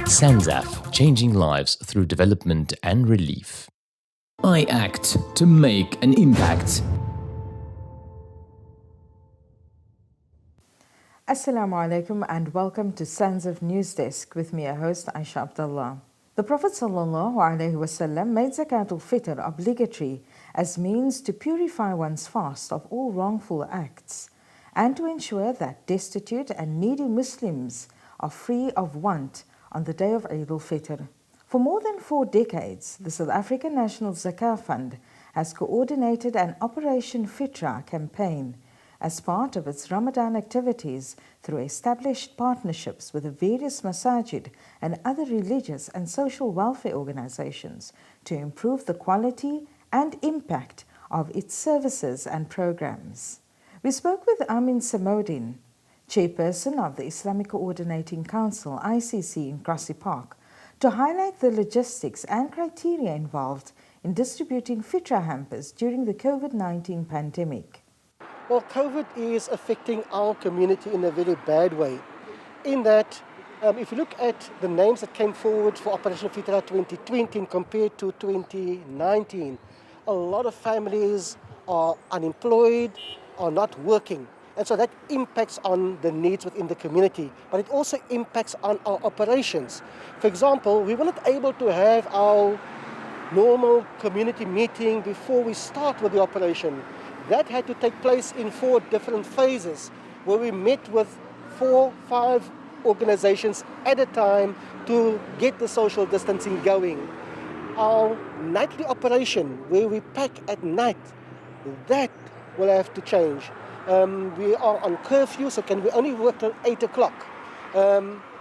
SANZAF, changing lives through development and relief. I act to make an impact. Assalamu alaikum and welcome to SANZAF News Desk with me, your host Aisha Abdullah. The Prophet ﷺ made Zakat al-Fitr obligatory as means to purify one's fast of all wrongful acts and to ensure that destitute and needy Muslims are free of want on the day of Eid al-Fitr. For more than 4 decades, the South African National Zakah Fund has coordinated an Operation Fitra campaign as part of its Ramadan activities through established partnerships with the various masajid and other religious and social welfare organizations to improve the quality and impact of its services and programs. We spoke with Amin Samodin, chairperson of the Islamic Coordinating Council ICC in Grassy Park, to highlight the logistics and criteria involved in distributing fitra hampers during the COVID-19 pandemic. Well, COVID is affecting our community in a very bad way. In that, if you look at the names that came forward for Operation Fitra 2020 compared to 2019, a lot of families are unemployed, are not working. And so that impacts on the needs within the community, but it also impacts on our operations. For example, we were not able to have our normal community meeting before we start with the operation. That had to take place in 4 different phases, where we met with 4, 5 organizations at a time to get the social distancing going. Our nightly operation, where we pack at night, that will have to change. We are on curfew, so we only work till 8 o'clock.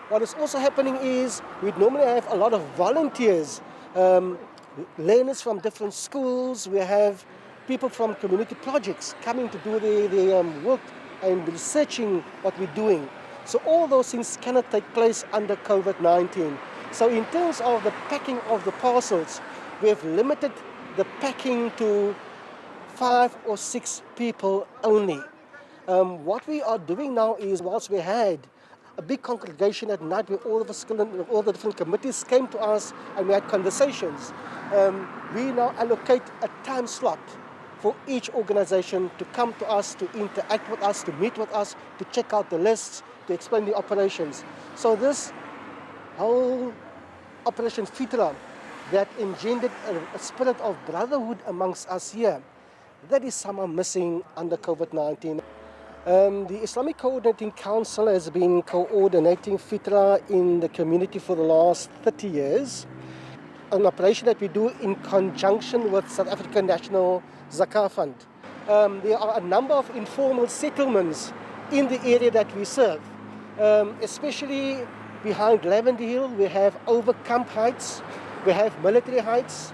What is also happening is we normally have a lot of volunteers, learners from different schools. We have people from community projects coming to do their work and researching what we're doing. So all those things cannot take place under COVID-19. So in terms of the packing of the parcels, we have limited the packing to 5 or 6 people only. What we are doing now is, whilst we had a big congregation at night where all the different committees came to us and we had conversations, we now allocate a time slot for each organization to come to us, to interact with us, to meet with us, to check out the lists, to explain the operations. So this whole Operation Fitra that engendered a spirit of brotherhood amongst us here, that is somehow missing under COVID-19. The Islamic Coordinating Council has been coordinating Fitra in the community for the last 30 years. An operation that we do in conjunction with South African National Zakah Fund. There are a number of informal settlements in the area that we serve, especially behind Lavender Hill. We have Overkamp Heights, we have Military Heights,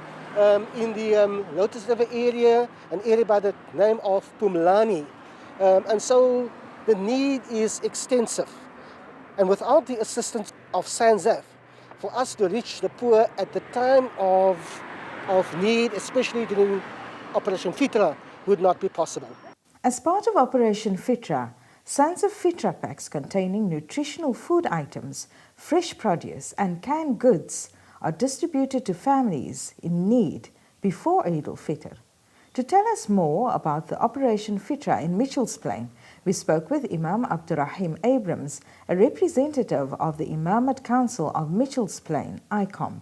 in the Lotus River area, an area by the name of Pumlani. And so the need is extensive. And without the assistance of SANZAF, for us to reach the poor at the time of need, especially during Operation Fitra, would not be possible. As part of Operation Fitra, SANZAF Fitra packs containing nutritional food items, fresh produce and canned goods are distributed to families in need before Eid al-Fitr. To tell us more about the Operation Fitra in Mitchell's Plain, we spoke with Imam Abdurrahim Abrams, a representative of the Imamate Council of Mitchell's Plain, ICOMP.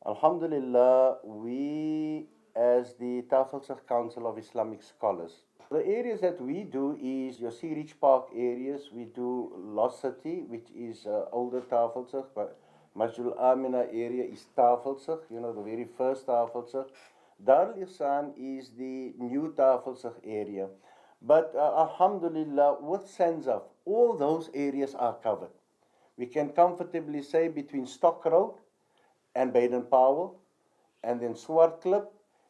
Alhamdulillah, we as the Tafelsig Council of Islamic Scholars, the areas that we do is your Sea Ridge Park areas. We do Lost City, which is older Tafelsig, but Masjid Amina area is Tafelsig, the very first Tafelsig. Dar al-Ihsan is the new Tafelsig area. But Alhamdulillah, with SANZAF, all those areas are covered. We can comfortably say between Stock Road and Baden-Powell, and then Swartklip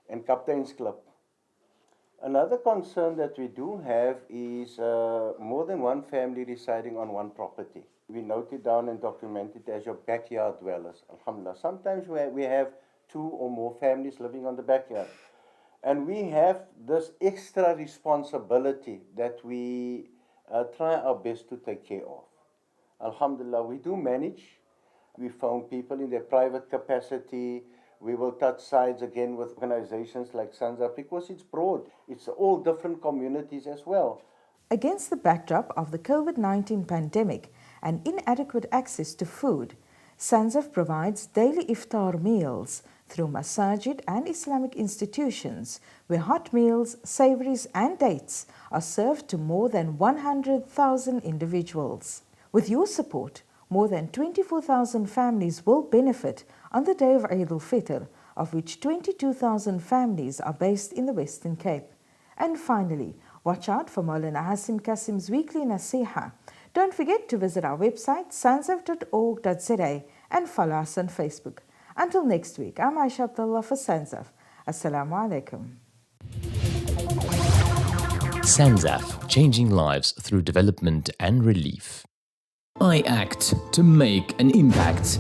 and Captain's Klip. Another concern that we do have is more than one family residing on one property. We note it down and document it as your backyard dwellers. Alhamdulillah. Sometimes we have 2 or more families living on the backyard. And we have this extra responsibility that we try our best to take care of. Alhamdulillah, we do manage We phone people in their private capacity. We will touch sides again with organizations like SANZAF because it's broad. It's all different communities as well. Against the backdrop of the COVID-19 pandemic and inadequate access to food, SANZAF provides daily iftar meals through masajid and Islamic institutions where hot meals, savories and dates are served to more than 100,000 individuals. With your support, more than 24,000 families will benefit on the day of Eid al-Fitr, of which 22,000 families are based in the Western Cape. And finally, watch out for Maulana Hasim Kasim's weekly Nasiha. Don't forget to visit our website sanzaf.org.za and follow us on Facebook. Until next week, I'm Aisha Abdullah for SANZAF. Assalamu alaikum. SANZAF, changing lives through development and relief. I act to make an impact.